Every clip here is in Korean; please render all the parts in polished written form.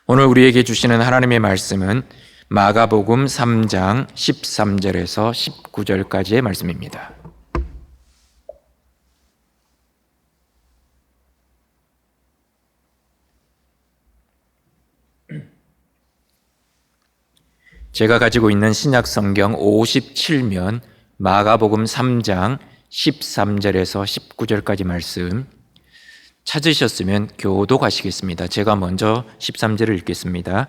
오늘 우리에게 주시는 하나님의 말씀은 마가복음 3장 13절에서 19절까지의 말씀입니다. 제가 가지고 있는 신약 성경 57면 마가복음 3장 13절에서 19절까지 말씀 찾으셨으면 교독하시겠습니다. 제가 먼저 13절을 읽겠습니다.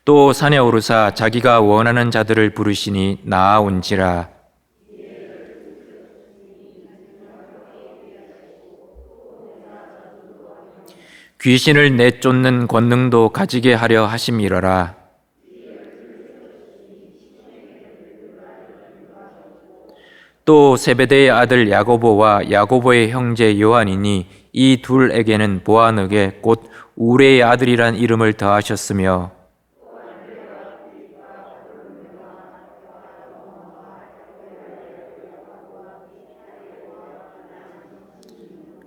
또 산에 오르사 자기가 원하는 자들을 부르시니 나아온지라. 귀신을 내쫓는 권능도 가지게 하려 하심이러라. 또 세베대의 아들 야고보와 야고보의 형제 요한이니 이 둘에게는 보아느게 곧 우레의 아들이란 이름을 더하셨으며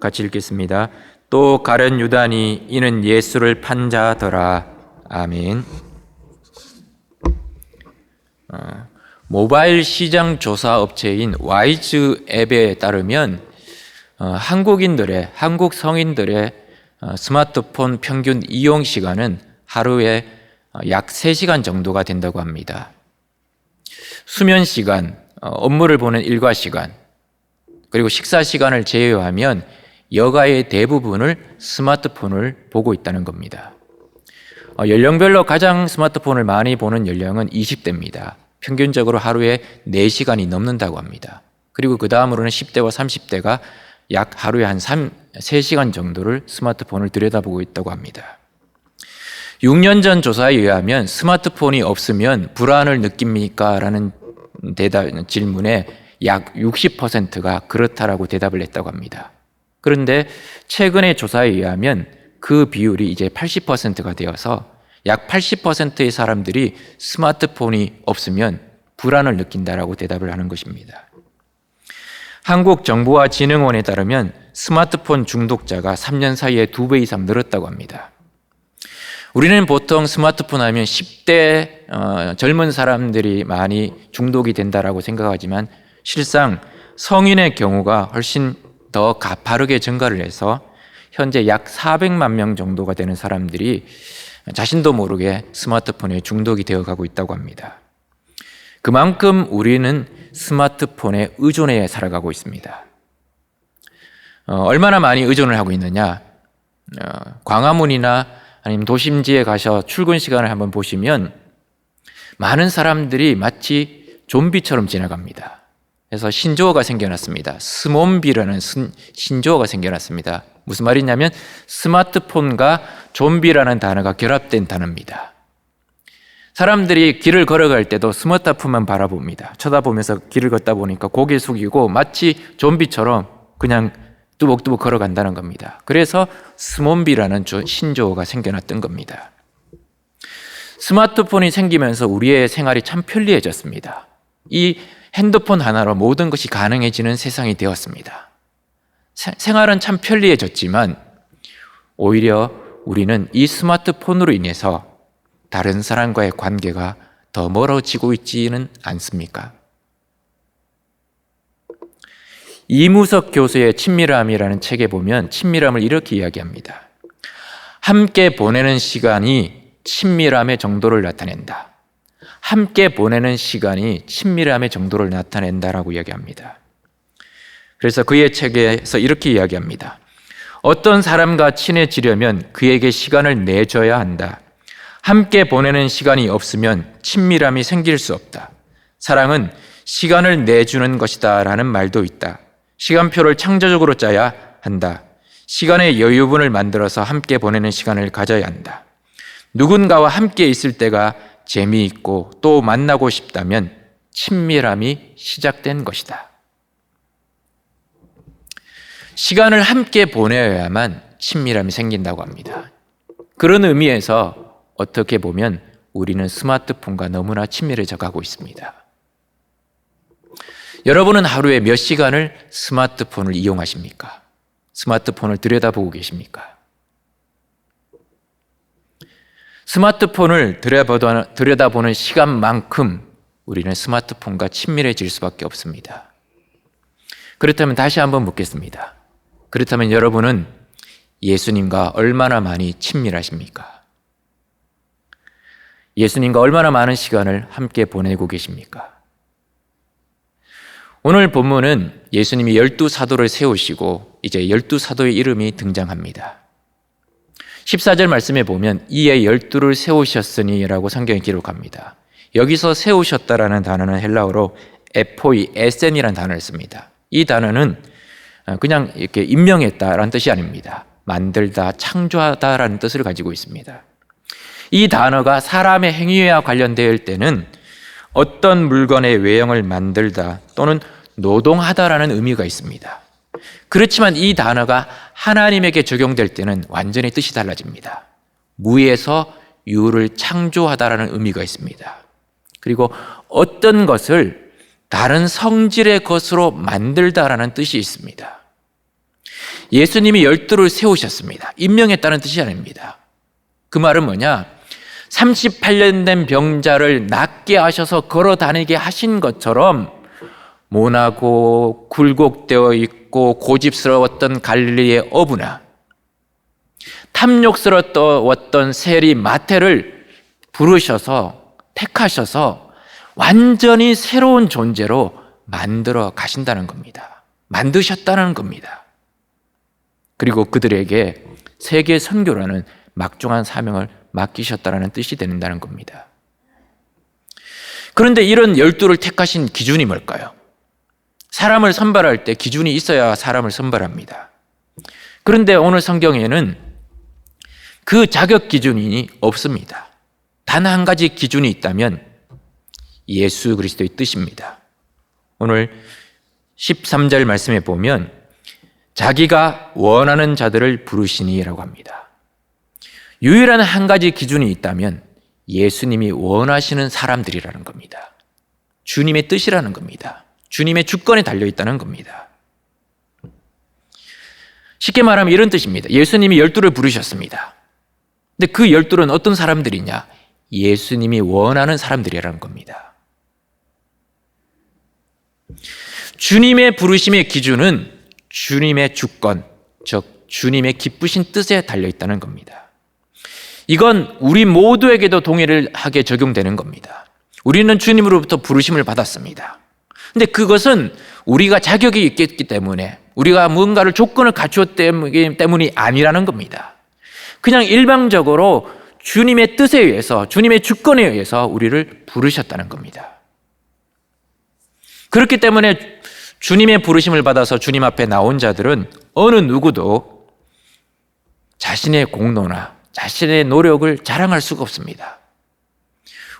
같이 읽겠습니다. 또 가룟 유다니 이는 예수를 판 자더라. 아멘. 모바일 시장 조사 업체인 와이즈 앱에 따르면 한국 성인들의 스마트폰 평균 이용 시간은 하루에 약 3시간 정도가 된다고 합니다. 수면 시간, 업무를 보는 일과 시간, 그리고 식사 시간을 제외하면 여가의 대부분을 스마트폰을 보고 있다는 겁니다. 연령별로 가장 스마트폰을 많이 보는 연령은 20대입니다. 평균적으로 하루에 4시간이 넘는다고 합니다. 그리고 그 다음으로는 10대와 30대가 약 하루에 한 3시간 정도를 스마트폰을 들여다보고 있다고 합니다. 6년 전 조사에 의하면 스마트폰이 없으면 불안을 느낍니까? 라는 질문에 약 60%가 그렇다라고 대답을 했다고 합니다. 그런데 최근의 조사에 의하면 그 비율이 이제 80%가 되어서 약 80%의 사람들이 스마트폰이 없으면 불안을 느낀다라고 대답을 하는 것입니다. 한국정보화진흥원에 따르면 스마트폰 중독자가 3년 사이에 2배 이상 늘었다고 합니다. 우리는 보통 스마트폰 하면 10대 젊은 사람들이 많이 중독이 된다라고 생각하지만 실상 성인의 경우가 훨씬 더 가파르게 증가를 해서 현재 약 400만 명 정도가 되는 사람들이 자신도 모르게 스마트폰에 중독이 되어가고 있다고 합니다. 그만큼 우리는 스마트폰에 의존해 살아가고 있습니다. 얼마나 많이 의존을 하고 있느냐? 광화문이나 아니면 도심지에 가서 출근 시간을 한번 보시면 많은 사람들이 마치 좀비처럼 지나갑니다. 그래서 신조어가 생겨났습니다. 스몬비라는 신조어가 생겨났습니다. 무슨 말이냐면 스마트폰과 좀비라는 단어가 결합된 단어입니다. 사람들이 길을 걸어갈 때도 스마트폰만 바라봅니다. 쳐다보면서 길을 걷다 보니까 고개 숙이고 마치 좀비처럼 그냥 뚜벅뚜벅 걸어간다는 겁니다. 그래서 스몬비라는 신조어가 생겨났던 겁니다. 스마트폰이 생기면서 우리의 생활이 참 편리해졌습니다. 이 핸드폰 하나로 모든 것이 가능해지는 세상이 되었습니다. 생활은 참 편리해졌지만 오히려 우리는 이 스마트폰으로 인해서 다른 사람과의 관계가 더 멀어지고 있지는 않습니까? 이무석 교수의 친밀함이라는 책에 보면 친밀함을 이렇게 이야기합니다. 함께 보내는 시간이 친밀함의 정도를 나타낸다. 함께 보내는 시간이 친밀함의 정도를 나타낸다라고 이야기합니다. 그래서 그의 책에서 이렇게 이야기합니다. 어떤 사람과 친해지려면 그에게 시간을 내줘야 한다. 함께 보내는 시간이 없으면 친밀함이 생길 수 없다. 사랑은 시간을 내주는 것이다 라는 말도 있다. 시간표를 창조적으로 짜야 한다. 시간의 여유분을 만들어서 함께 보내는 시간을 가져야 한다. 누군가와 함께 있을 때가 재미있고 또 만나고 싶다면 친밀함이 시작된 것이다. 시간을 함께 보내야만 친밀함이 생긴다고 합니다. 그런 의미에서 어떻게 보면 우리는 스마트폰과 너무나 친밀해져 가고 있습니다. 여러분은 하루에 몇 시간을 스마트폰을 이용하십니까? 스마트폰을 들여다보고 계십니까? 스마트폰을 들여다보는 시간만큼 우리는 스마트폰과 친밀해질 수밖에 없습니다. 그렇다면 다시 한번 묻겠습니다. 그렇다면 여러분은 예수님과 얼마나 많이 친밀하십니까? 예수님과 얼마나 많은 시간을 함께 보내고 계십니까? 오늘 본문은 예수님이 12사도를 세우시고 이제 12사도의 이름이 등장합니다. 14절 말씀에 보면 이에 12를 세우셨으니 라고 성경이 기록합니다. 여기서 세우셨다라는 단어는 헬라어로 에포이, 에센이라는 단어를 씁니다. 이 단어는 그냥 이렇게 임명했다라는 뜻이 아닙니다. 만들다, 창조하다라는 뜻을 가지고 있습니다. 이 단어가 사람의 행위와 관련될 때는 어떤 물건의 외형을 만들다 또는 노동하다라는 의미가 있습니다. 그렇지만 이 단어가 하나님에게 적용될 때는 완전히 뜻이 달라집니다. 무에서 유를 창조하다라는 의미가 있습니다. 그리고 어떤 것을 다른 성질의 것으로 만들다라는 뜻이 있습니다. 예수님이 12를 세우셨습니다. 임명했다는 뜻이 아닙니다. 그 말은 뭐냐? 38년 된 병자를 낫게 하셔서 걸어 다니게 하신 것처럼 모나고 굴곡되어 있고 고집스러웠던 갈릴리의 어부나 탐욕스러웠던 세리 마태를 부르셔서 택하셔서 완전히 새로운 존재로 만들어 가신다는 겁니다. 만드셨다는 겁니다. 그리고 그들에게 세계 선교라는 막중한 사명을 맡기셨다는 뜻이 된다는 겁니다. 그런데 이런 12를 택하신 기준이 뭘까요? 사람을 선발할 때 기준이 있어야 사람을 선발합니다. 그런데 오늘 성경에는 그 자격 기준이 없습니다. 단 한 가지 기준이 있다면 예수 그리스도의 뜻입니다. 오늘 13절 말씀에 보면 자기가 원하는 자들을 부르시니라고 합니다. 유일한 한 가지 기준이 있다면 예수님이 원하시는 사람들이라는 겁니다. 주님의 뜻이라는 겁니다. 주님의 주권에 달려있다는 겁니다. 쉽게 말하면 이런 뜻입니다. 예수님이 12를 부르셨습니다. 근데 그 12는 어떤 사람들이냐? 예수님이 원하는 사람들이라는 겁니다. 주님의 부르심의 기준은 주님의 주권, 즉 주님의 기쁘신 뜻에 달려있다는 겁니다. 이건 우리 모두에게도 동일하게 적용되는 겁니다. 우리는 주님으로부터 부르심을 받았습니다. 근데 그것은 우리가 자격이 있기 때문에 우리가 무언가를 조건을 갖추었기 때문이 아니라는 겁니다. 그냥 일방적으로 주님의 뜻에 의해서 주님의 주권에 의해서 우리를 부르셨다는 겁니다. 그렇기 때문에 주님의 부르심을 받아서 주님 앞에 나온 자들은 어느 누구도 자신의 공로나 자신의 노력을 자랑할 수가 없습니다.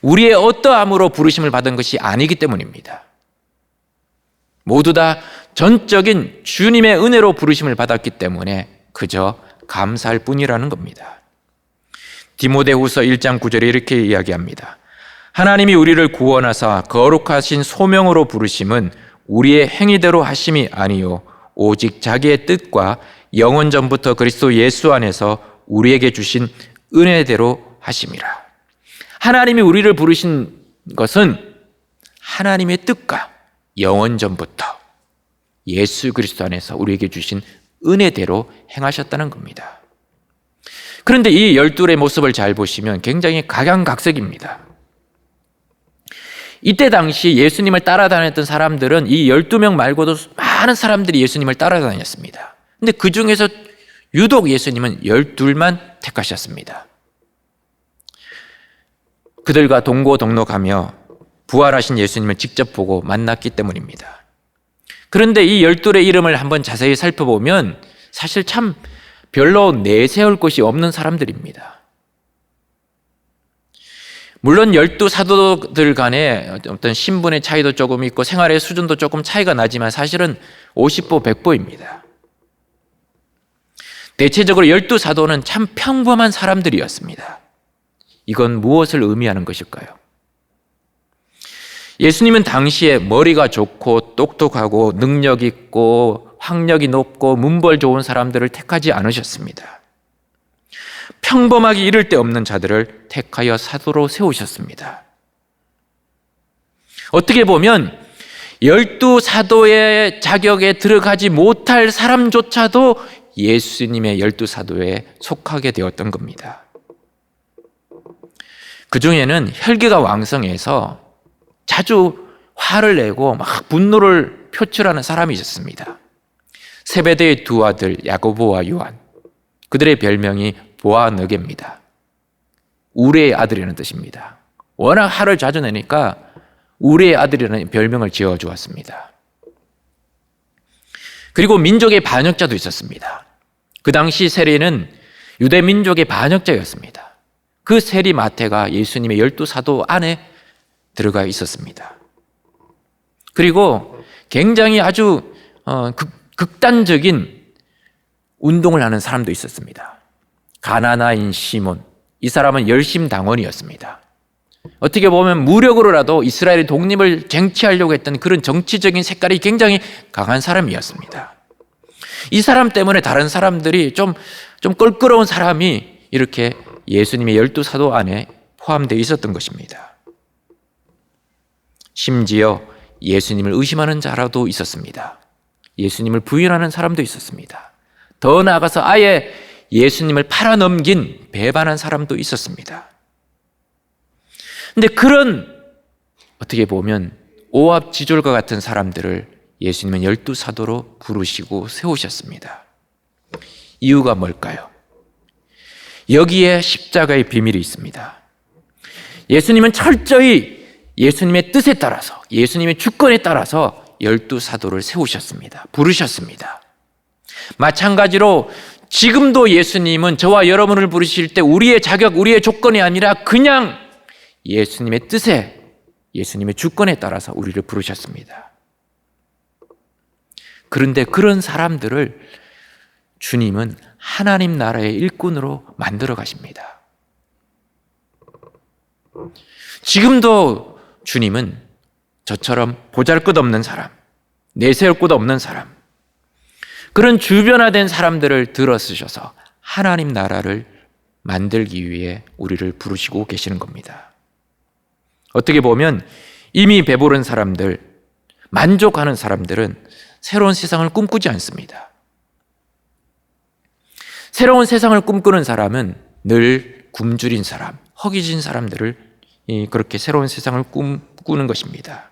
우리의 어떠함으로 부르심을 받은 것이 아니기 때문입니다. 모두 다 전적인 주님의 은혜로 부르심을 받았기 때문에 그저 감사할 뿐이라는 겁니다. 디모데후서 1장 9절에 이렇게 이야기합니다. 하나님이 우리를 구원하사 거룩하신 소명으로 부르심은 우리의 행위대로 하심이 아니요 오직 자기의 뜻과 영원 전부터 그리스도 예수 안에서 우리에게 주신 은혜대로 하심이라. 하나님이 우리를 부르신 것은 하나님의 뜻과 영원 전부터 예수 그리스도 안에서 우리에게 주신 은혜대로 행하셨다는 겁니다. 그런데 이 12의 모습을 잘 보시면 굉장히 각양각색입니다. 이때 당시 예수님을 따라다녔던 사람들은 이 12명 말고도 많은 사람들이 예수님을 따라다녔습니다. 근데 그 중에서 유독 예수님은 12만 택하셨습니다. 그들과 동고동록하며 부활하신 예수님을 직접 보고 만났기 때문입니다. 그런데 이 12의 이름을 한번 자세히 살펴보면 사실 참 별로 내세울 것이 없는 사람들입니다. 물론 12사도들 간에 어떤 신분의 차이도 조금 있고 생활의 수준도 조금 차이가 나지만 사실은 50보 100보입니다. 대체적으로 12사도는 참 평범한 사람들이었습니다. 이건 무엇을 의미하는 것일까요? 예수님은 당시에 머리가 좋고 똑똑하고 능력 있고 학력이 높고 문벌 좋은 사람들을 택하지 않으셨습니다. 평범하기 이를 데 없는 자들을 택하여 사도로 세우셨습니다. 어떻게 보면 12사도의 자격에 들어가지 못할 사람조차도 예수님의 12사도에 속하게 되었던 겁니다. 그 중에는 혈기가 왕성해서 자주 화를 내고 막 분노를 표출하는 사람이 있었습니다. 세베대의 두 아들 야고보와 요한, 그들의 별명이 보아너게입니다. 우레의 아들이라는 뜻입니다. 워낙 화를 자주 내니까 우레의 아들이라는 별명을 지어주었습니다. 그리고 민족의 반역자도 있었습니다. 그 당시 세리는 유대 민족의 반역자였습니다. 그 세리 마태가 예수님의 12사도 안에 들어가 있었습니다. 그리고 굉장히 아주 극단적인 운동을 하는 사람도 있었습니다. 가나나인 시몬, 이 사람은 열심당원이었습니다. 어떻게 보면 무력으로라도 이스라엘의 독립을 쟁취하려고 했던 그런 정치적인 색깔이 굉장히 강한 사람이었습니다. 이 사람 때문에 다른 사람들이 좀 껄끄러운 사람이 이렇게 예수님의 12사도 안에 포함되어 있었던 것입니다. 심지어 예수님을 의심하는 자라도 있었습니다. 예수님을 부인하는 사람도 있었습니다. 더 나아가서 아예 예수님을 팔아넘긴 배반한 사람도 있었습니다. 근데 그런 어떻게 보면 오합지졸과 같은 사람들을 예수님은 12사도로 부르시고 세우셨습니다. 이유가 뭘까요? 여기에 십자가의 비밀이 있습니다. 예수님은 철저히 예수님의 뜻에 따라서, 예수님의 주권에 따라서 12사도를 세우셨습니다. 부르셨습니다. 마찬가지로 지금도 예수님은 저와 여러분을 부르실 때 우리의 자격, 우리의 조건이 아니라 그냥 예수님의 뜻에, 예수님의 주권에 따라서 우리를 부르셨습니다. 그런데 그런 사람들을 주님은 하나님 나라의 일꾼으로 만들어 가십니다. 지금도 주님은 저처럼 보잘것없는 사람, 내세울 것 없는 사람, 그런 주변화된 사람들을 들어쓰셔서 하나님 나라를 만들기 위해 우리를 부르시고 계시는 겁니다. 어떻게 보면 이미 배부른 사람들, 만족하는 사람들은 새로운 세상을 꿈꾸지 않습니다. 새로운 세상을 꿈꾸는 사람은 늘 굶주린 사람, 허기진 사람들을 그렇게 새로운 세상을 꿈꾸는 것입니다.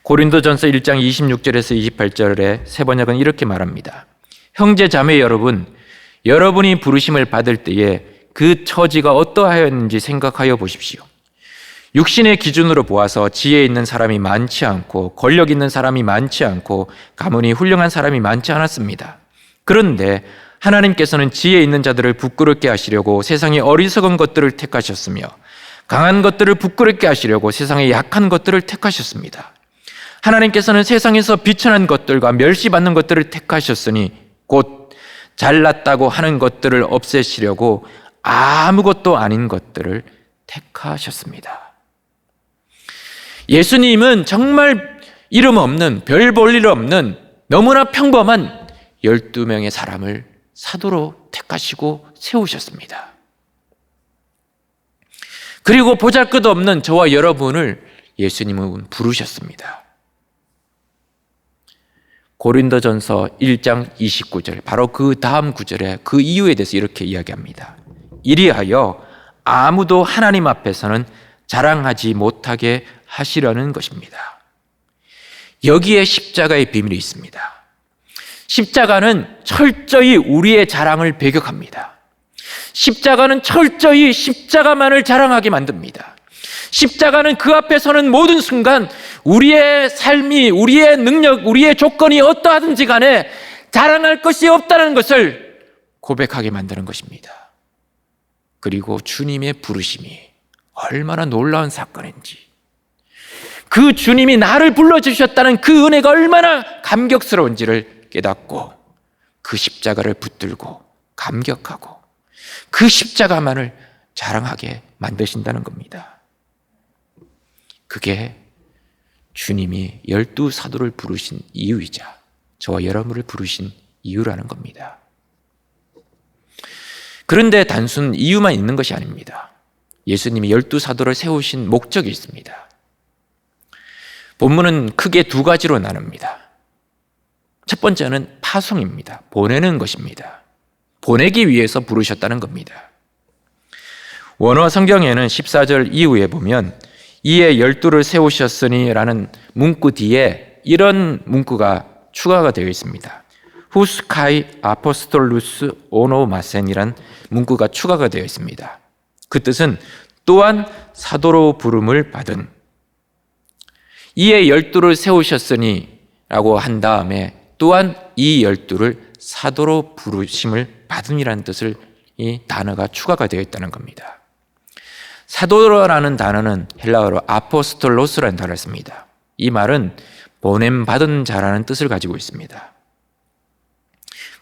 고린도전서 1장 26절에서 28절에 세번역은 이렇게 말합니다. 형제 자매 여러분, 여러분이 부르심을 받을 때에 그 처지가 어떠하였는지 생각하여 보십시오. 육신의 기준으로 보아서 지혜 있는 사람이 많지 않고 권력 있는 사람이 많지 않고 가문이 훌륭한 사람이 많지 않았습니다. 그런데 하나님께서는 지혜 있는 자들을 부끄럽게 하시려고 세상의 어리석은 것들을 택하셨으며 강한 것들을 부끄럽게 하시려고 세상의 약한 것들을 택하셨습니다. 하나님께서는 세상에서 비천한 것들과 멸시받는 것들을 택하셨으니 곧 잘났다고 하는 것들을 없애시려고 아무것도 아닌 것들을 택하셨습니다. 예수님은 정말 이름 없는, 별 볼 일 없는 너무나 평범한 12명의 사람을 사도로 택하시고 세우셨습니다. 그리고 보잘것없는 저와 여러분을 예수님은 부르셨습니다. 고린도전서 1장 29절, 바로 그 다음 구절에 그 이유에 대해서 이렇게 이야기합니다. 이리하여 아무도 하나님 앞에서는 자랑하지 못하게 하시려는 것입니다. 여기에 십자가의 비밀이 있습니다. 십자가는 철저히 우리의 자랑을 배격합니다. 십자가는 철저히 십자가만을 자랑하게 만듭니다. 십자가는 그 앞에 서는 모든 순간 우리의 삶이, 우리의 능력, 우리의 조건이 어떠하든지 간에 자랑할 것이 없다는 것을 고백하게 만드는 것입니다. 그리고 주님의 부르심이 얼마나 놀라운 사건인지, 그 주님이 나를 불러주셨다는 그 은혜가 얼마나 감격스러운지를 깨닫고 그 십자가를 붙들고 감격하고 그 십자가만을 자랑하게 만드신다는 겁니다. 그게 주님이 12사도를 부르신 이유이자 저와 여러분을 부르신 이유라는 겁니다. 그런데 단순 이유만 있는 것이 아닙니다. 예수님이 12사도를 세우신 목적이 있습니다. 본문은 크게 두 가지로 나눕니다. 첫 번째는 파송입니다. 보내는 것입니다. 보내기 위해서 부르셨다는 겁니다. 원어 성경에는 14절 이후에 보면 이에 12를 세우셨으니 라는 문구 뒤에 이런 문구가 추가가 되어 있습니다. 후스카이 아포스톨루스 오노마센이란 문구가 추가가 되어 있습니다. 그 뜻은 또한 사도로 부름을 받은, 이에 12를 세우셨으니 라고 한 다음에 또한 이 12를 사도로 부르심을 받음이라는 뜻을 이 단어가 추가가 되어 있다는 겁니다. 사도라는 단어는 헬라어로 아포스톨로스라는 단어를 씁니다. 이 말은 보냄받은 자라는 뜻을 가지고 있습니다.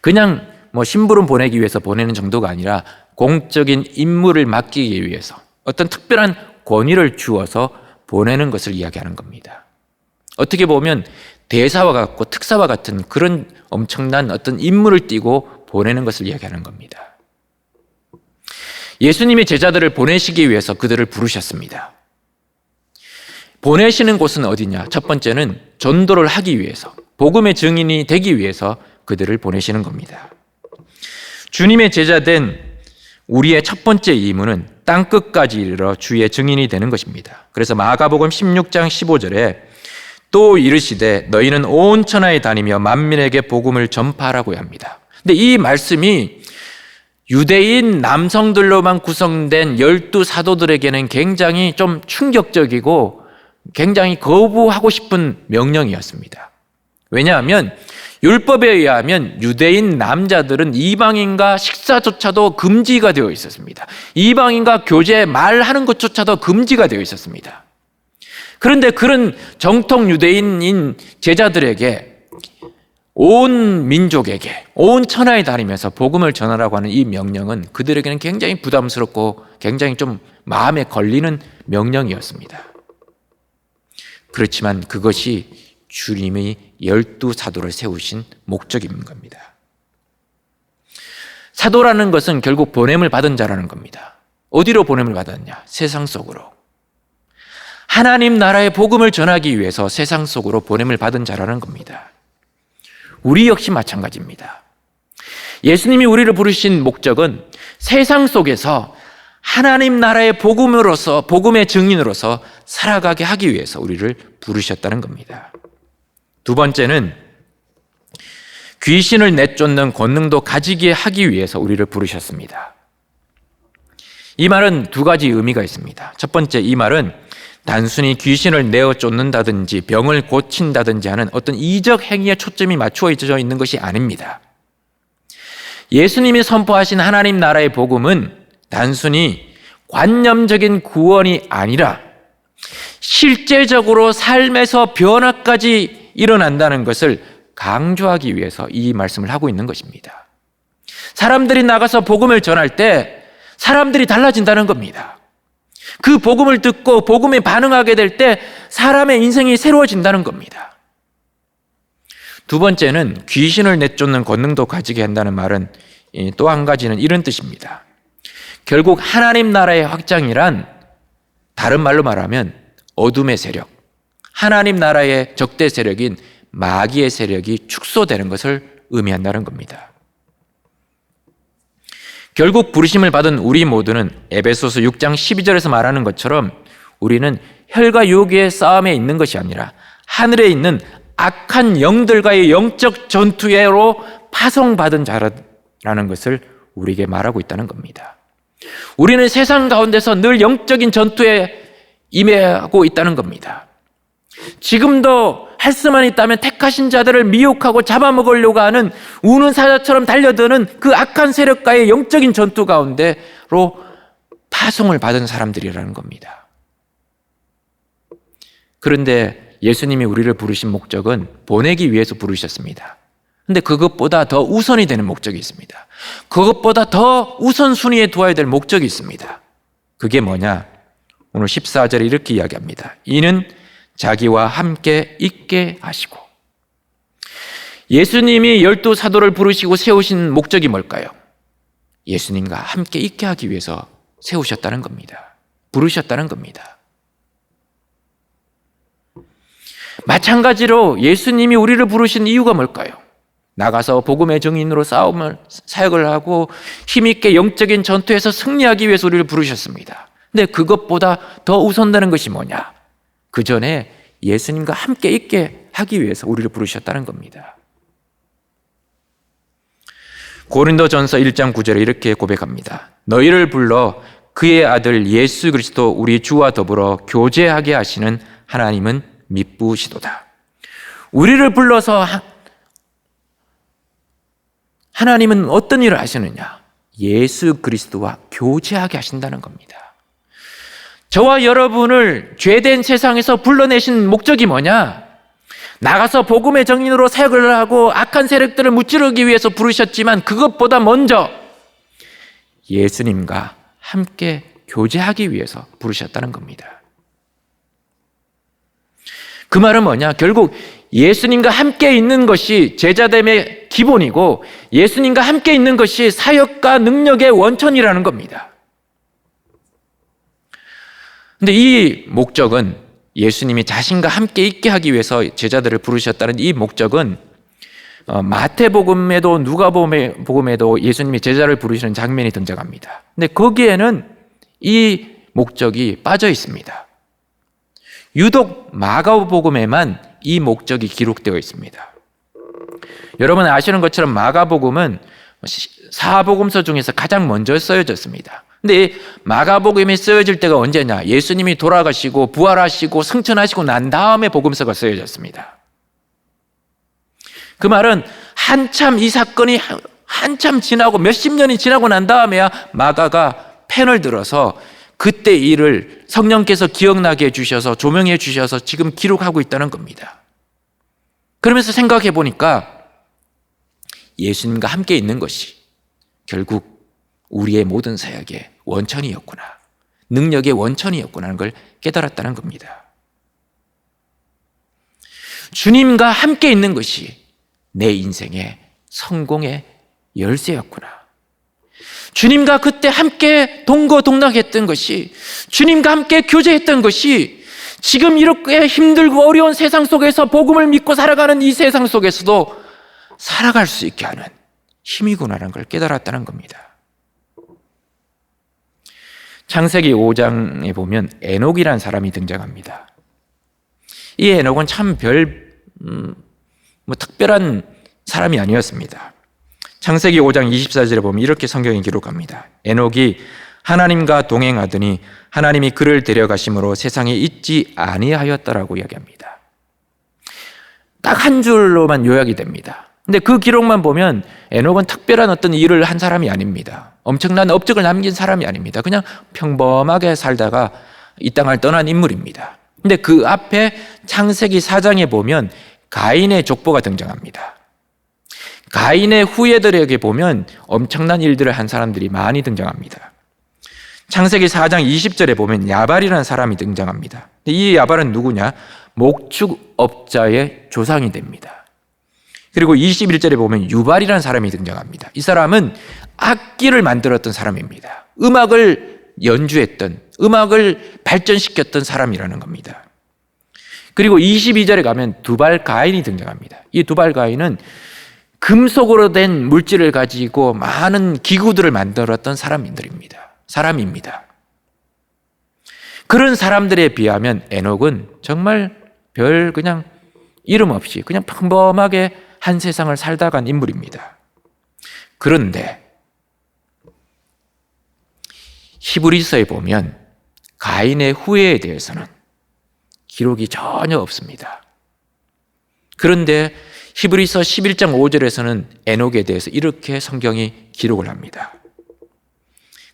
그냥 심부름 보내기 위해서 보내는 정도가 아니라 공적인 임무를 맡기기 위해서 어떤 특별한 권위를 주어서 보내는 것을 이야기하는 겁니다. 어떻게 보면 대사와 같고 특사와 같은 그런 엄청난 어떤 임무를 띠고 보내는 것을 이야기하는 겁니다. 예수님이 제자들을 보내시기 위해서 그들을 부르셨습니다. 보내시는 곳은 어디냐? 첫 번째는 전도를 하기 위해서, 복음의 증인이 되기 위해서 그들을 보내시는 겁니다. 주님의 제자된 우리의 첫 번째 임무는 땅끝까지 이르러 주의 증인이 되는 것입니다. 그래서 마가복음 16장 15절에 또 이르시되 너희는 온 천하에 다니며 만민에게 복음을 전파하라고 합니다. 근데 이 말씀이 유대인 남성들로만 구성된 12사도들에게는 굉장히 좀 충격적이고 굉장히 거부하고 싶은 명령이었습니다. 왜냐하면 율법에 의하면 유대인 남자들은 이방인과 식사조차도 금지가 되어 있었습니다. 이방인과 교제 말하는 것조차도 금지가 되어 있었습니다. 그런데 그런 정통 유대인인 제자들에게, 온 민족에게, 온 천하에 다니면서 복음을 전하라고 하는 이 명령은 그들에게는 굉장히 부담스럽고 굉장히 좀 마음에 걸리는 명령이었습니다. 그렇지만 그것이 주님이 12사도를 세우신 목적인 겁니다. 사도라는 것은 결국 보냄을 받은 자라는 겁니다. 어디로 보냄을 받았냐? 세상 속으로. 하나님 나라의 복음을 전하기 위해서 세상 속으로 보냄을 받은 자라는 겁니다. 우리 역시 마찬가지입니다. 예수님이 우리를 부르신 목적은 세상 속에서 하나님 나라의 복음으로서, 복음의 증인으로서 살아가게 하기 위해서 우리를 부르셨다는 겁니다. 두 번째는 귀신을 내쫓는 권능도 가지게 하기 위해서 우리를 부르셨습니다. 이 말은 두 가지 의미가 있습니다. 첫 번째, 이 말은 단순히 귀신을 내어 쫓는다든지 병을 고친다든지 하는 어떤 이적 행위에 초점이 맞추어져 있는 것이 아닙니다. 예수님이 선포하신 하나님 나라의 복음은 단순히 관념적인 구원이 아니라 실제적으로 삶에서 변화까지 일어난다는 것을 강조하기 위해서 이 말씀을 하고 있는 것입니다. 사람들이 나가서 복음을 전할 때 사람들이 달라진다는 겁니다. 그 복음을 듣고 복음에 반응하게 될 때 사람의 인생이 새로워진다는 겁니다. 두 번째는 귀신을 내쫓는 권능도 가지게 한다는 말은 또 한 가지는 이런 뜻입니다. 결국 하나님 나라의 확장이란, 다른 말로 말하면 어둠의 세력, 하나님 나라의 적대 세력인 마귀의 세력이 축소되는 것을 의미한다는 겁니다. 결국 부르심을 받은 우리 모두는 에베소서 6장 12절에서 말하는 것처럼 우리는 혈과 육의 싸움에 있는 것이 아니라 하늘에 있는 악한 영들과의 영적 전투로 파송받은 자라는 것을 우리에게 말하고 있다는 겁니다. 우리는 세상 가운데서 늘 영적인 전투에 임하고 있다는 겁니다. 지금도 할 수만 있다면 택하신 자들을 미혹하고 잡아먹으려고 하는 우는 사자처럼 달려드는 그 악한 세력과의 영적인 전투 가운데로 파송을 받은 사람들이라는 겁니다. 그런데 예수님이 우리를 부르신 목적은 보내기 위해서 부르셨습니다. 근데 그것보다 더 우선이 되는 목적이 있습니다. 그것보다 더 우선순위에 두어야 될 목적이 있습니다. 그게 뭐냐? 오늘 14절에 이렇게 이야기합니다. 이는 자기와 함께 있게 하시고. 예수님이 12사도를 부르시고 세우신 목적이 뭘까요? 예수님과 함께 있게 하기 위해서 세우셨다는 겁니다. 부르셨다는 겁니다. 마찬가지로 예수님이 우리를 부르신 이유가 뭘까요? 나가서 복음의 증인으로 사역을 하고 힘있게 영적인 전투에서 승리하기 위해서 우리를 부르셨습니다. 근데 그것보다 더 우선되는 것이 뭐냐? 그 전에 예수님과 함께 있게 하기 위해서 우리를 부르셨다는 겁니다. 고린도전서 1장 9절에 이렇게 고백합니다. 너희를 불러 그의 아들 예수 그리스도 우리 주와 더불어 교제하게 하시는 하나님은 미쁘시도다. 우리를 불러서 하나님은 어떤 일을 하시느냐? 예수 그리스도와 교제하게 하신다는 겁니다. 저와 여러분을 죄된 세상에서 불러내신 목적이 뭐냐? 나가서 복음의 증인으로 사역을 하고 악한 세력들을 무찌르기 위해서 부르셨지만 그것보다 먼저 예수님과 함께 교제하기 위해서 부르셨다는 겁니다. 그 말은 뭐냐? 결국 예수님과 함께 있는 것이 제자됨의 기본이고 예수님과 함께 있는 것이 사역과 능력의 원천이라는 겁니다. 근데 이 목적은 예수님이 자신과 함께 있게 하기 위해서 제자들을 부르셨다는 이 목적은 마태복음에도 누가복음에도 예수님이 제자를 부르시는 장면이 등장합니다. 근데 거기에는 이 목적이 빠져 있습니다. 유독 마가복음에만 이 목적이 기록되어 있습니다. 여러분 아시는 것처럼 마가복음은 사복음서 중에서 가장 먼저 쓰여졌습니다. 근데 마가복음이 쓰여질 때가 언제냐? 예수님이 돌아가시고 부활하시고 승천하시고 난 다음에 복음서가 쓰여졌습니다. 그 말은 한참 이 사건이 한참 지나고 몇십 년이 지나고 난 다음에야 마가가 펜을 들어서 그때 일을 성령께서 기억나게 해주셔서 조명해 주셔서 지금 기록하고 있다는 겁니다. 그러면서 생각해 보니까 예수님과 함께 있는 것이 결국 우리의 모든 사역의 원천이었구나, 능력의 원천이었구나 하는 걸 깨달았다는 겁니다. 주님과 함께 있는 것이 내 인생의 성공의 열쇠였구나. 주님과 그때 함께 동거동락했던 것이, 주님과 함께 교제했던 것이 지금 이렇게 힘들고 어려운 세상 속에서 복음을 믿고 살아가는 이 세상 속에서도 살아갈 수 있게 하는 힘이구나라는 걸 깨달았다는 겁니다. 창세기 5장에 보면 에녹이라는 사람이 등장합니다. 이 에녹은 참 특별한 사람이 아니었습니다. 창세기 5장 24절에 보면 이렇게 성경이 기록합니다. 에녹이 하나님과 동행하더니 하나님이 그를 데려가심으로 세상에 있지 아니하였다라고 이야기합니다. 딱 한 줄로만 요약이 됩니다. 근데 그 기록만 보면 에녹은 특별한 어떤 일을 한 사람이 아닙니다. 엄청난 업적을 남긴 사람이 아닙니다. 그냥 평범하게 살다가 이 땅을 떠난 인물입니다. 근데 그 앞에 창세기 4장에 보면 가인의 족보가 등장합니다. 가인의 후예들에게 보면 엄청난 일들을 한 사람들이 많이 등장합니다. 창세기 4장 20절에 보면 야발이라는 사람이 등장합니다. 이 야발은 누구냐? 목축업자의 조상이 됩니다. 그리고 21절에 보면 유발이라는 사람이 등장합니다. 이 사람은 악기를 만들었던 사람입니다. 음악을 연주했던, 음악을 발전시켰던 사람이라는 겁니다. 그리고 22절에 가면 두발 가인이 등장합니다. 이 두발 가인은 금속으로 된 물질을 가지고 많은 기구들을 만들었던 사람입니다. 그런 사람들에 비하면 에녹은 정말 그냥 이름 없이 그냥 평범하게 한 세상을 살다 간 인물입니다. 그런데 히브리서에 보면 가인의 후예에 대해서는 기록이 전혀 없습니다. 그런데 히브리서 11장 5절에서는 에녹에 대해서 이렇게 성경이 기록을 합니다.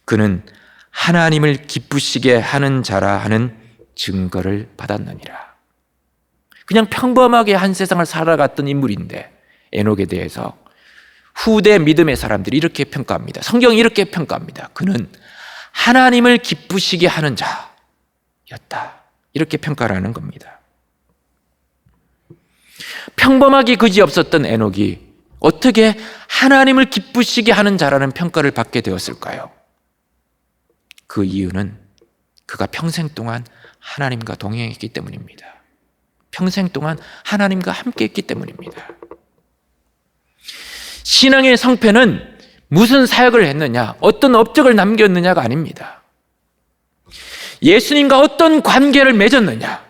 그는 하나님을 기쁘시게 하는 자라 하는 증거를 받았느니라. 그냥 평범하게 한 세상을 살아갔던 인물인데 에녹에 대해서 후대 믿음의 사람들이 이렇게 평가합니다. 성경이 이렇게 평가합니다. 그는 하나님을 기쁘시게 하는 자였다. 이렇게 평가를 하는 겁니다. 평범하게 그지없었던 에녹이 어떻게 하나님을 기쁘시게 하는 자라는 평가를 받게 되었을까요? 그 이유는 그가 평생 동안 하나님과 동행했기 때문입니다. 평생 동안 하나님과 함께 했기 때문입니다. 신앙의 성패는 무슨 사역을 했느냐, 어떤 업적을 남겼느냐가 아닙니다. 예수님과 어떤 관계를 맺었느냐,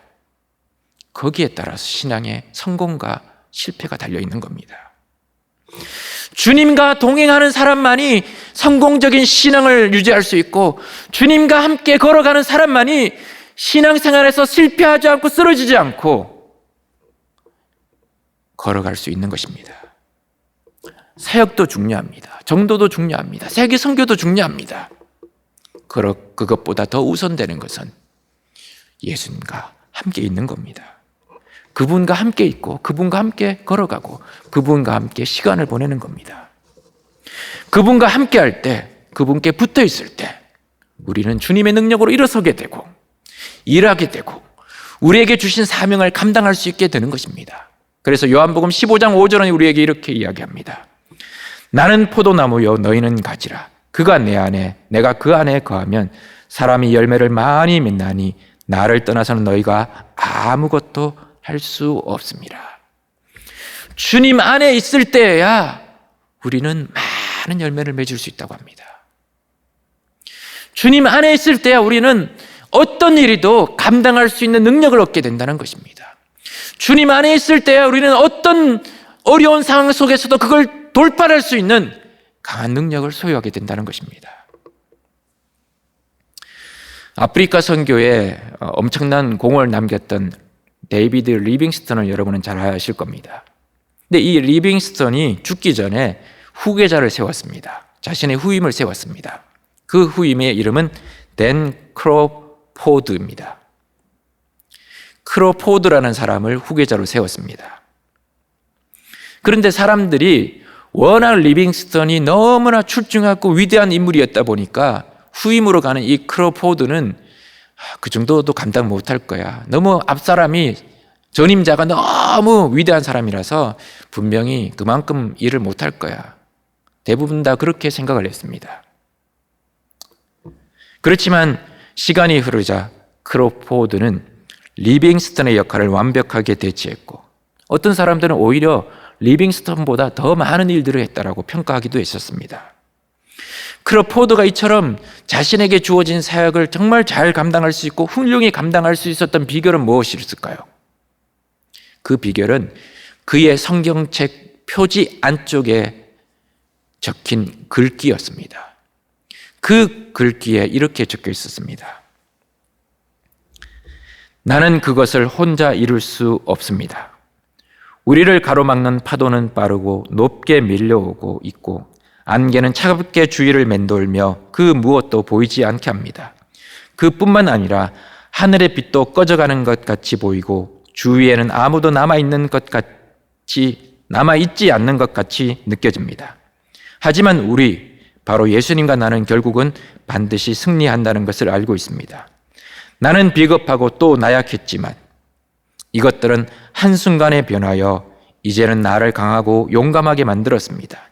거기에 따라서 신앙의 성공과 실패가 달려있는 겁니다. 주님과 동행하는 사람만이 성공적인 신앙을 유지할 수 있고, 주님과 함께 걸어가는 사람만이 신앙생활에서 실패하지 않고 쓰러지지 않고 걸어갈 수 있는 것입니다. 사역도 중요합니다. 정도도 중요합니다. 세계 선교도 중요합니다. 그것보다 더 우선되는 것은 예수님과 함께 있는 겁니다. 그분과 함께 있고, 그분과 함께 걸어가고, 그분과 함께 시간을 보내는 겁니다. 그분과 함께 할 때, 그분께 붙어 있을 때 우리는 주님의 능력으로 일어서게 되고, 일하게 되고, 우리에게 주신 사명을 감당할 수 있게 되는 것입니다. 그래서 요한복음 15장 5절은 우리에게 이렇게 이야기합니다. 나는 포도나무요 너희는 가지라. 그가 내 안에 내가 그 안에 거하면 사람이 열매를 많이 맺나니 나를 떠나서는 너희가 아무것도 할 수 없습니다. 주님 안에 있을 때야 우리는 많은 열매를 맺을 수 있다고 합니다. 주님 안에 있을 때야 우리는 어떤 일이도 감당할 수 있는 능력을 얻게 된다는 것입니다. 주님 안에 있을 때야 우리는 어떤 어려운 상황 속에서도 그걸 돌파할 수 있는 강한 능력을 소유하게 된다는 것입니다. 아프리카 선교에 엄청난 공을 남겼던 데이비드 리빙스턴을 여러분은 잘 아실 겁니다. 근데 이 리빙스턴이 죽기 전에 후계자를 세웠습니다. 자신의 후임을 세웠습니다. 그 후임의 이름은 댄 크로포드입니다. 크로포드라는 사람을 후계자로 세웠습니다. 그런데 사람들이 워낙 리빙스턴이 너무나 출중하고 위대한 인물이었다 보니까 후임으로 가는 이 크로포드는 그 정도도 감당 못할 거야. 너무 앞사람이, 전임자가 너무 위대한 사람이라서 분명히 그만큼 일을 못할 거야. 대부분 다 그렇게 생각을 했습니다. 그렇지만 시간이 흐르자 크로포드는 리빙스턴의 역할을 완벽하게 대체했고, 어떤 사람들은 오히려 리빙스턴보다 더 많은 일들을 했다라고 평가하기도 했었습니다. 크로포드가 이처럼 자신에게 주어진 사역을 정말 잘 감당할 수 있고 훌륭히 감당할 수 있었던 비결은 무엇이었을까요? 그 비결은 그의 성경책 표지 안쪽에 적힌 글귀였습니다. 그 글귀에 이렇게 적혀 있었습니다. 나는 그것을 혼자 이룰 수 없습니다. 우리를 가로막는 파도는 빠르고 높게 밀려오고 있고 안개는 차갑게 주위를 맴돌며 그 무엇도 보이지 않게 합니다. 그뿐만 아니라 하늘의 빛도 꺼져가는 것 같이 보이고 주위에는 아무도 남아있지 않는 것 같이 느껴집니다. 하지만 우리, 바로 예수님과 나는 결국은 반드시 승리한다는 것을 알고 있습니다. 나는 비겁하고 또 나약했지만 이것들은 한순간에 변하여 이제는 나를 강하고 용감하게 만들었습니다.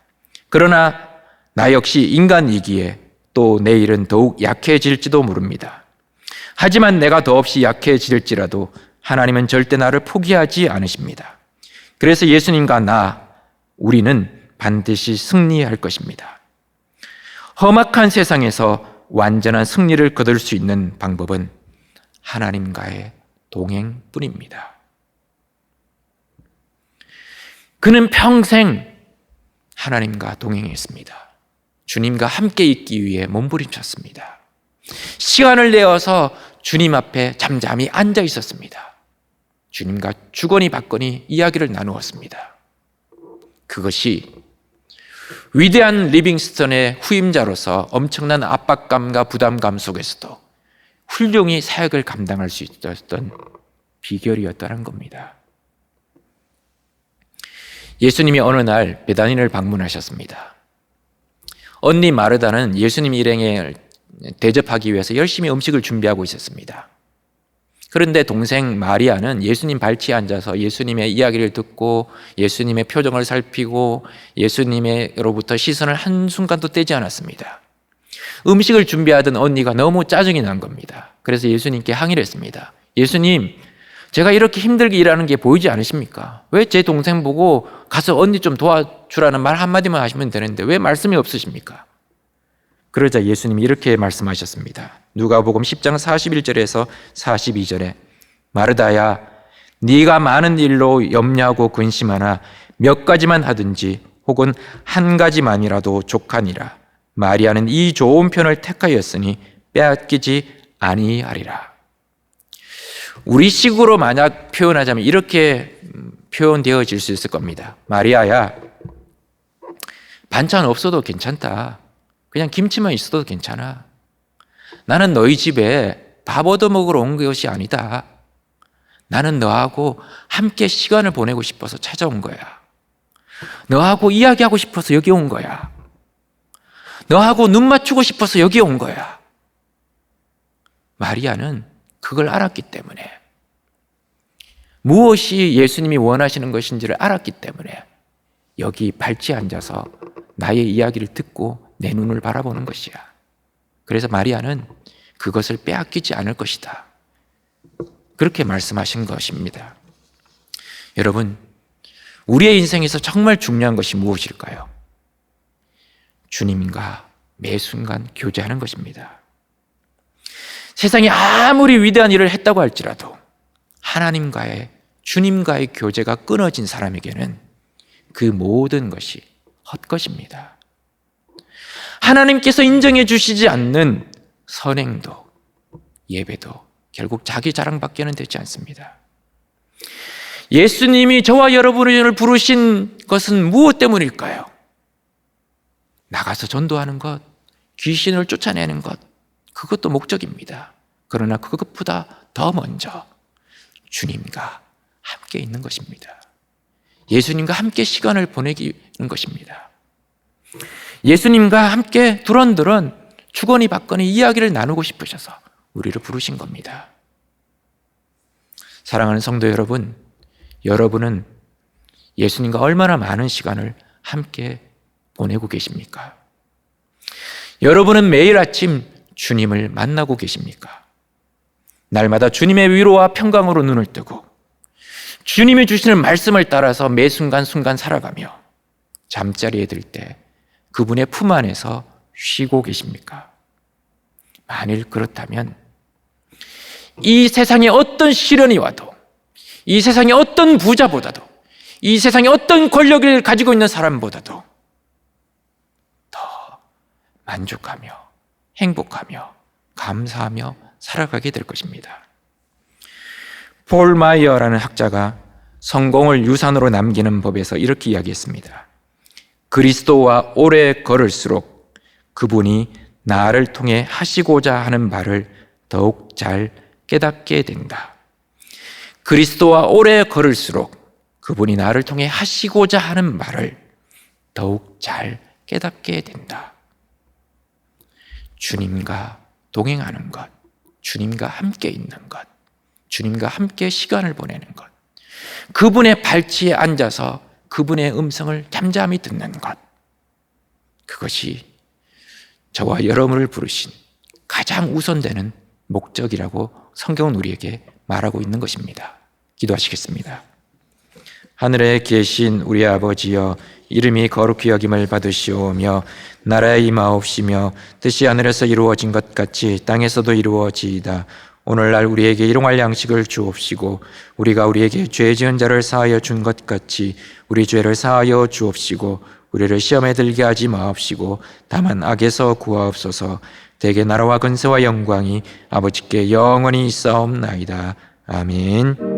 그러나 나 역시 인간이기에 또 내일은 더욱 약해질지도 모릅니다. 하지만 내가 더없이 약해질지라도 하나님은 절대 나를 포기하지 않으십니다. 그래서 예수님과 우리는 반드시 승리할 것입니다. 험악한 세상에서 완전한 승리를 거둘 수 있는 방법은 하나님과의 동행뿐입니다. 그는 평생 하나님과 동행했습니다. 주님과 함께 있기 위해 몸부림쳤습니다. 시간을 내어서 주님 앞에 잠잠히 앉아 있었습니다. 주님과 주거니 받거니 이야기를 나누었습니다. 그것이 위대한 리빙스턴의 후임자로서 엄청난 압박감과 부담감 속에서도 훌륭히 사역을 감당할 수 있었던 비결이었다는 겁니다. 예수님이 어느 날 베다니를 방문하셨습니다. 언니 마르다는 예수님 일행을 대접하기 위해서 열심히 음식을 준비하고 있었습니다. 그런데 동생 마리아는 예수님 발치에 앉아서 예수님의 이야기를 듣고 예수님의 표정을 살피고 예수님으로부터 시선을 한순간도 떼지 않았습니다. 음식을 준비하던 언니가 너무 짜증이 난 겁니다. 그래서 예수님께 항의를 했습니다. 예수님, 제가 이렇게 힘들게 일하는 게 보이지 않으십니까? 왜 제 동생 보고 가서 언니 좀 도와주라는 말 한마디만 하시면 되는데 왜 말씀이 없으십니까? 그러자 예수님이 이렇게 말씀하셨습니다. 누가복음 10장 41절에서 42절에 마르다야, 네가 많은 일로 염려하고 근심하나 몇 가지만 하든지 혹은 한 가지만이라도 족하니라. 마리아는 이 좋은 편을 택하였으니 빼앗기지 아니하리라. 우리식으로 만약 표현하자면 이렇게 표현되어질 수 있을 겁니다. 마리아야, 반찬 없어도 괜찮다. 그냥 김치만 있어도 괜찮아. 나는 너희 집에 밥 얻어 먹으러 온 것이 아니다. 나는 너하고 함께 시간을 보내고 싶어서 찾아온 거야. 너하고 이야기하고 싶어서 여기 온 거야. 너하고 눈 맞추고 싶어서 여기 온 거야. 마리아는 그걸 알았기 때문에, 무엇이 예수님이 원하시는 것인지를 알았기 때문에 여기 발치에 앉아서 나의 이야기를 듣고 내 눈을 바라보는 것이야. 그래서 마리아는 그것을 빼앗기지 않을 것이다. 그렇게 말씀하신 것입니다. 여러분, 우리의 인생에서 정말 중요한 것이 무엇일까요? 주님과 매 순간 교제하는 것입니다. 세상이 아무리 위대한 일을 했다고 할지라도 하나님과의, 주님과의 교제가 끊어진 사람에게는 그 모든 것이 헛것입니다. 하나님께서 인정해 주시지 않는 선행도, 예배도 결국 자기 자랑밖에는 되지 않습니다. 예수님이 저와 여러분을 부르신 것은 무엇 때문일까요? 나가서 전도하는 것, 귀신을 쫓아내는 것, 그것도 목적입니다. 그러나 그것보다 더 먼저 주님과 함께 있는 것입니다. 예수님과 함께 시간을 보내기는 것입니다. 예수님과 함께 두런두런 주거니 받거니 이야기를 나누고 싶으셔서 우리를 부르신 겁니다. 사랑하는 성도 여러분, 여러분은 예수님과 얼마나 많은 시간을 함께 보내고 계십니까? 여러분은 매일 아침 주님을 만나고 계십니까? 날마다 주님의 위로와 평강으로 눈을 뜨고 주님이 주시는 말씀을 따라서 매 순간순간 살아가며 잠자리에 들 때 그분의 품 안에서 쉬고 계십니까? 만일 그렇다면 이 세상에 어떤 시련이 와도, 이 세상에 어떤 부자보다도, 이 세상에 어떤 권력을 가지고 있는 사람보다도 더 만족하며 행복하며 감사하며 살아가게 될 것입니다. 폴 마이어라는 학자가 성공을 유산으로 남기는 법에서 이렇게 이야기했습니다. 그리스도와 오래 걸을수록 그분이 나를 통해 하시고자 하는 바를 더욱 잘 깨닫게 된다. 그리스도와 오래 걸을수록 그분이 나를 통해 하시고자 하는 말을 더욱 잘 깨닫게 된다. 주님과 동행하는 것, 주님과 함께 있는 것, 주님과 함께 시간을 보내는 것, 그분의 발치에 앉아서 그분의 음성을 잠잠히 듣는 것, 그것이 저와 여러분을 부르신 가장 우선되는 목적이라고 성경은 우리에게 말하고 있는 것입니다. 기도하시겠습니다. 하늘에 계신 우리 아버지여, 이름이 거룩히 여김을 받으시오며 나라에 임하옵시며 뜻이 하늘에서 이루어진 것 같이 땅에서도 이루어지이다. 오늘날 우리에게 일용할 양식을 주옵시고 우리가 우리에게 죄 지은 자를 사하여 준 것 같이 우리 죄를 사하여 주옵시고 우리를 시험에 들게 하지 마옵시고 다만 악에서 구하옵소서. 대개 나라와 근세와 영광이 아버지께 영원히 있사옵나이다. 아멘.